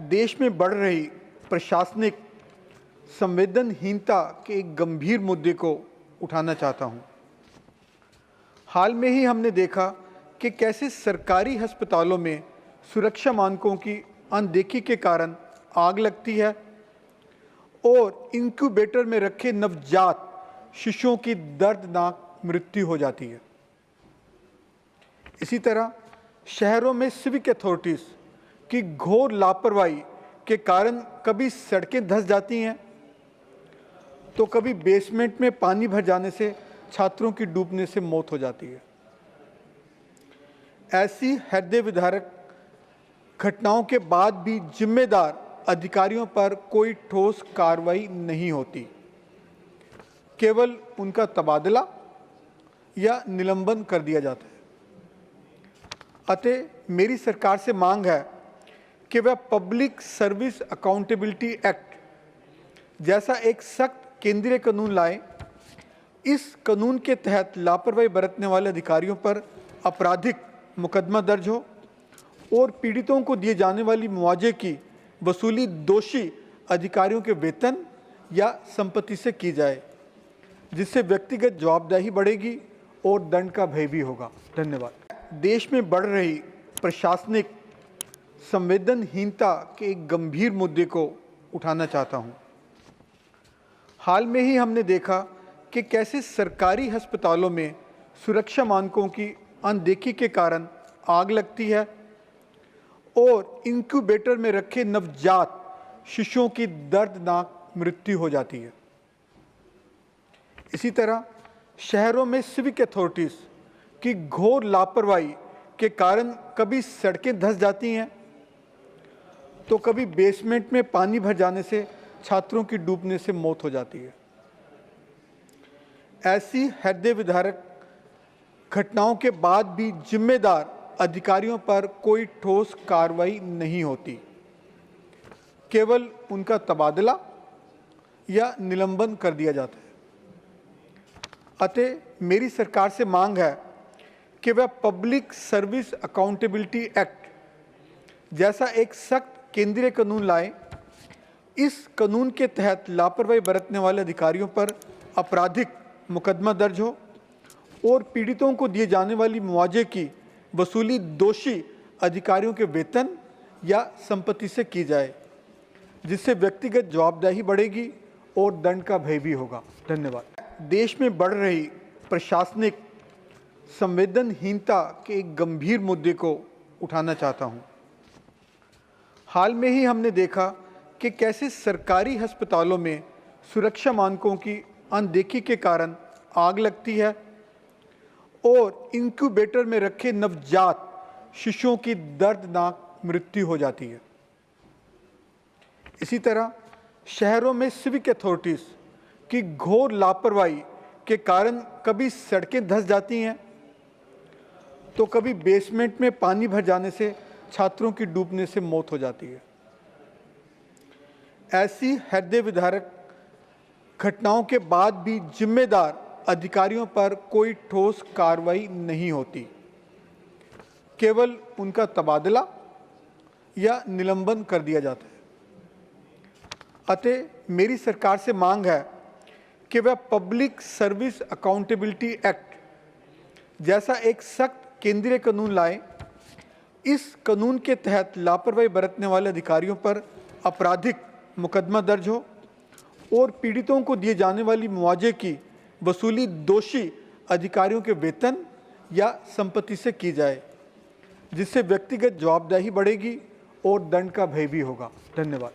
देश में बढ़ रही प्रशासनिक संवेदनहीनता के एक गंभीर मुद्दे को उठाना चाहता हूं। हाल में ही हमने देखा कि कैसे सरकारी अस्पतालों में सुरक्षा मानकों की अनदेखी के कारण आग लगती है और इंक्यूबेटर में रखे नवजात शिशुओं की दर्दनाक मृत्यु हो जाती है। इसी तरह शहरों में सिविक अथॉरिटीज़ की घोर लापरवाही के कारण कभी सड़कें धंस जाती हैं तो कभी बेसमेंट में पानी भर जाने से छात्रों की डूबने से मौत हो जाती है। ऐसी हृदय विदारक घटनाओं के बाद भी जिम्मेदार अधिकारियों पर कोई ठोस कार्रवाई नहीं होती, केवल उनका तबादला या निलंबन कर दिया जाता है। अतः मेरी सरकार से मांग है कि वह पब्लिक सर्विस अकाउंटेबिलिटी एक्ट जैसा एक सख्त केंद्रीय कानून लाए। इस कानून के तहत लापरवाही बरतने वाले अधिकारियों पर आपराधिक मुकदमा दर्ज हो और पीड़ितों को दिए जाने वाली मुआवजे की वसूली दोषी अधिकारियों के वेतन या संपत्ति से की जाए, जिससे व्यक्तिगत जवाबदेही बढ़ेगी और दंड का भय भी होगा। धन्यवाद। देश में बढ़ रही प्रशासनिक संवेदनहीनता के एक गंभीर मुद्दे को उठाना चाहता हूं। हाल में ही हमने देखा कि कैसे सरकारी अस्पतालों में सुरक्षा मानकों की अनदेखी के कारण आग लगती है और इंक्यूबेटर में रखे नवजात शिशुओं की दर्दनाक मृत्यु हो जाती है। इसी तरह शहरों में सिविक अथॉरिटीज़ की घोर लापरवाही के कारण कभी सड़कें धंस जाती हैं तो कभी बेसमेंट में पानी भर जाने से छात्रों की डूबने से मौत हो जाती है। ऐसी हृदय विदारक घटनाओं के बाद भी जिम्मेदार अधिकारियों पर कोई ठोस कार्रवाई नहीं होती, केवल उनका तबादला या निलंबन कर दिया जाता है। अतः मेरी सरकार से मांग है कि वह पब्लिक सर्विस अकाउंटेबिलिटी एक्ट जैसा एक सख्त केंद्रीय कानून लाए। इस कानून के तहत लापरवाही बरतने वाले अधिकारियों पर आपराधिक मुकदमा दर्ज हो और पीड़ितों को दिए जाने वाली मुआवजे की वसूली दोषी अधिकारियों के वेतन या संपत्ति से की जाए, जिससे व्यक्तिगत जवाबदेही बढ़ेगी और दंड का भय भी होगा। धन्यवाद। देश में बढ़ रही प्रशासनिक संवेदनहीनता के एक गंभीर मुद्दे को उठाना चाहता हूं। हाल में ही हमने देखा कि कैसे सरकारी अस्पतालों में सुरक्षा मानकों की अनदेखी के कारण आग लगती है और इंक्यूबेटर में रखे नवजात शिशुओं की दर्दनाक मृत्यु हो जाती है। इसी तरह शहरों में सिविक अथॉरिटीज़ की घोर लापरवाही के कारण कभी सड़कें धंस जाती हैं तो कभी बेसमेंट में पानी भर जाने से छात्रों की डूबने से मौत हो जाती है। ऐसी हृदय विदारक घटनाओं के बाद भी जिम्मेदार अधिकारियों पर कोई ठोस कार्रवाई नहीं होती, केवल उनका तबादला या निलंबन कर दिया जाता है। अतः मेरी सरकार से मांग है कि वह पब्लिक सर्विस अकाउंटेबिलिटी एक्ट जैसा एक सख्त केंद्रीय कानून लाए। इस कानून के तहत लापरवाही बरतने वाले अधिकारियों पर आपराधिक मुकदमा दर्ज हो और पीड़ितों को दिए जाने वाली मुआवजे की वसूली दोषी अधिकारियों के वेतन या संपत्ति से की जाए, जिससे व्यक्तिगत जवाबदेही बढ़ेगी और दंड का भय भी होगा। धन्यवाद।